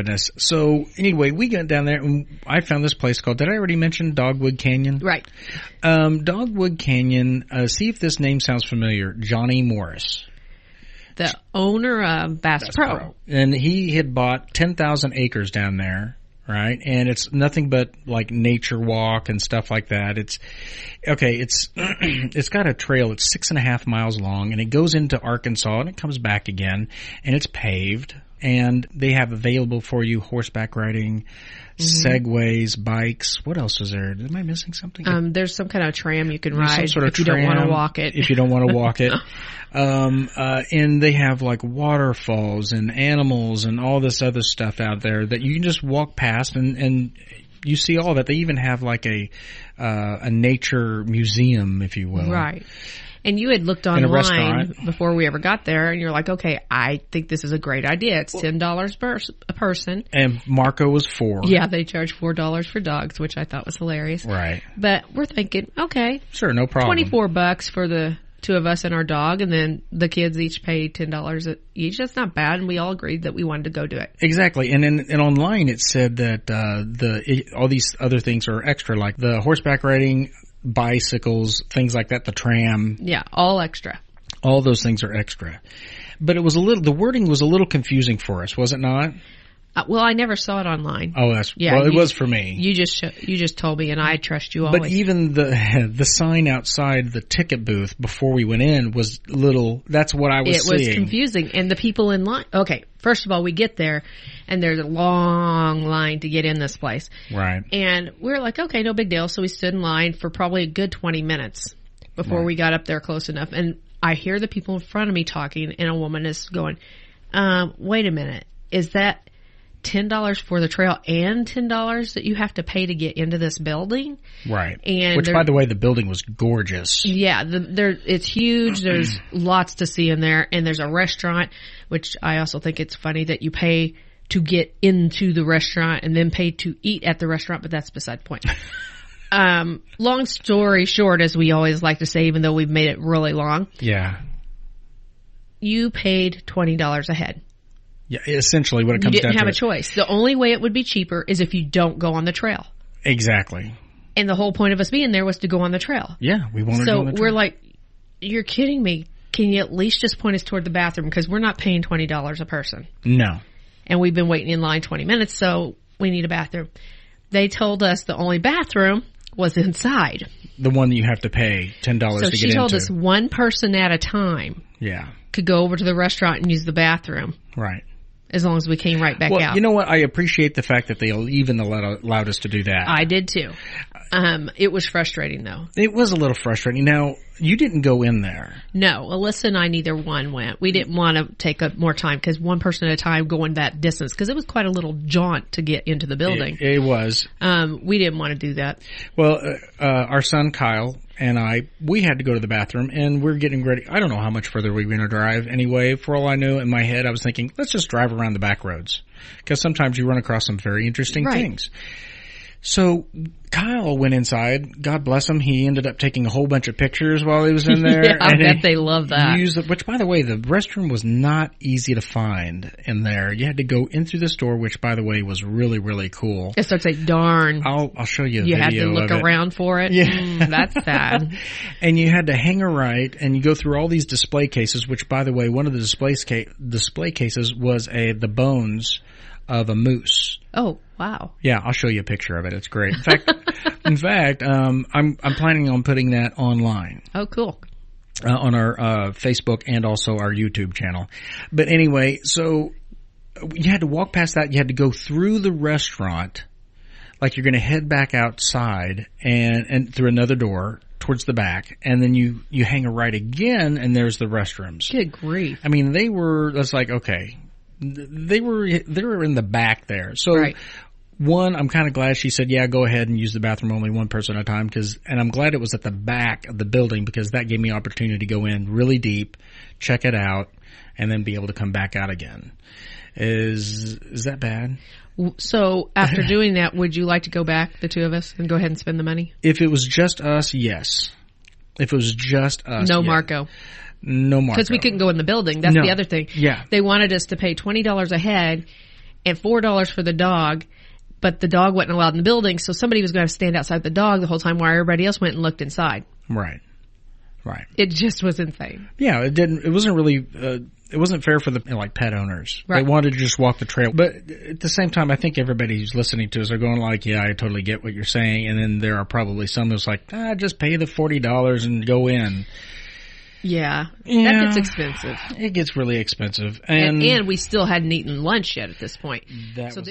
Goodness. So anyway, we got down there and I found this place called, did I already mention Dogwood Canyon? Right. Dogwood Canyon, see if this name sounds familiar, Johnny Morris. The owner of Bass Pro. And he had bought 10,000 acres down there, right? And it's nothing but like nature walk and stuff like that. It's got a trail. It's 6.5 miles long and it goes into Arkansas and it comes back again and it's paved. And they have available for you horseback riding, segways, bikes. What else is there? Am I missing something? There's some kind of tram you can ride some sort of if you don't want to walk it. If you don't want to walk it. And they have like waterfalls and animals and all this other stuff out there that you can just walk past and you see all that. They even have like a nature museum, if you will. Right. And you had looked online before we ever got there, and you're like, okay, I think this is a great idea. It's $10 a person. And Marco was $4. Yeah, they charge $4 for dogs, which I thought was hilarious. Right. But we're thinking, okay. Sure, no problem. $24 for the two of us and our dog, and then the kids each pay $10 each. That's not bad, and we all agreed that we wanted to go do it. Exactly. And online it said that all these other things are extra, like the horseback riding, bicycles, things like that, the tram. Yeah, all extra. All those things are extra. But it was the wording was a little confusing for us, was it not? Well, I never saw it online. Oh, it was for me. You just told me, and I trust you always. But even the sign outside the ticket booth before we went in was little. That's what I was seeing. It was confusing, and the people in line. Okay, first of all, we get there, and there's a long line to get in this place. Right. And we're like, okay, no big deal. So we stood in line for probably a good 20 minutes before we got up there close enough. And I hear the people in front of me talking, and a woman is going, "Wait a minute, is that $10 for the trail and $10 that you have to pay to get into this building?" Right. And which, by the way, the building was gorgeous. Yeah, it's huge. There's lots to see in there, and there's a restaurant, which I also think it's funny that you pay to get into the restaurant and then pay to eat at the restaurant, but that's beside the point. Long story short, as we always like to say, even though we've made it really long. Yeah. You paid $20 a head. Yeah, essentially what it comes down to. You didn't have a choice. The only way it would be cheaper is if you don't go on the trail. Exactly. And the whole point of us being there was to go on the trail. Yeah, we wanted to go on the trail. So we're like, you're kidding me. Can you at least just point us toward the bathroom? Because we're not paying $20 a person. No. And we've been waiting in line 20 minutes, so we need a bathroom. They told us the only bathroom was inside. The one that you have to pay $10 to get into. So she told us one person at a time could go over to the restaurant and use the bathroom. Right. As long as we came right back out. Well, you know what? I appreciate the fact that they even allowed us to do that. I did too. It was frustrating though. It was a little frustrating. Now, you didn't go in there. No, Alyssa and I, neither one went. We didn't want to take up more time because one person at a time going that distance, because it was quite a little jaunt to get into the building. It was. We didn't want to do that. Well, our son Kyle and we had to go to the bathroom, and we're getting ready. I don't know how much further we were going to drive anyway. For all I knew, in my head, I was thinking, let's just drive around the back roads, because sometimes you run across some very interesting things. So Kyle went inside. God bless him. He ended up taking a whole bunch of pictures while he was in there. Yeah, I bet they love that. Which, by the way, the restroom was not easy to find in there. You had to go in through this door, which, by the way, was really, really cool. It starts like, darn. I'll show you a video of it. You had to look around for it? Yeah. That's sad. And you had to hang a right, and you go through all these display cases, which, by the way, one of the display cases was the bones of a moose. Oh, wow. Yeah, I'll show you a picture of it. It's great. In fact, I'm planning on putting that online. Oh, cool. On our Facebook and also our YouTube channel. But anyway, so you had to walk past that. You had to go through the restaurant like you're going to head back outside and through another door towards the back, and then you hang a right again, and there's the restrooms. Good grief. I mean, that's like, okay. They were in the back there. So one, I'm kind of glad she said, yeah, go ahead and use the bathroom only one person at a time, and I'm glad it was at the back of the building, because that gave me opportunity to go in really deep, check it out, and then be able to come back out again. Is that bad? So after doing that, would you like to go back, the two of us, and go ahead and spend the money? If it was just us, yes. If it was just us, no, yes. Marco. No, Marco. Because we couldn't go in the building. That's the other thing. Yeah. They wanted us to pay $20 a head, and $4 for the dog. But the dog wasn't allowed in the building, so somebody was going to stand outside the dog the whole time while everybody else went and looked inside. Right. It just was insane. Yeah, it wasn't really, it wasn't fair for the, pet owners. Right. They wanted to just walk the trail. But at the same time, I think everybody who's listening to us are going like, yeah, I totally get what you're saying. And then there are probably some that's like, just pay the $40 and go in. Yeah. That gets expensive. It gets really expensive. And we still hadn't eaten lunch yet at this point. That was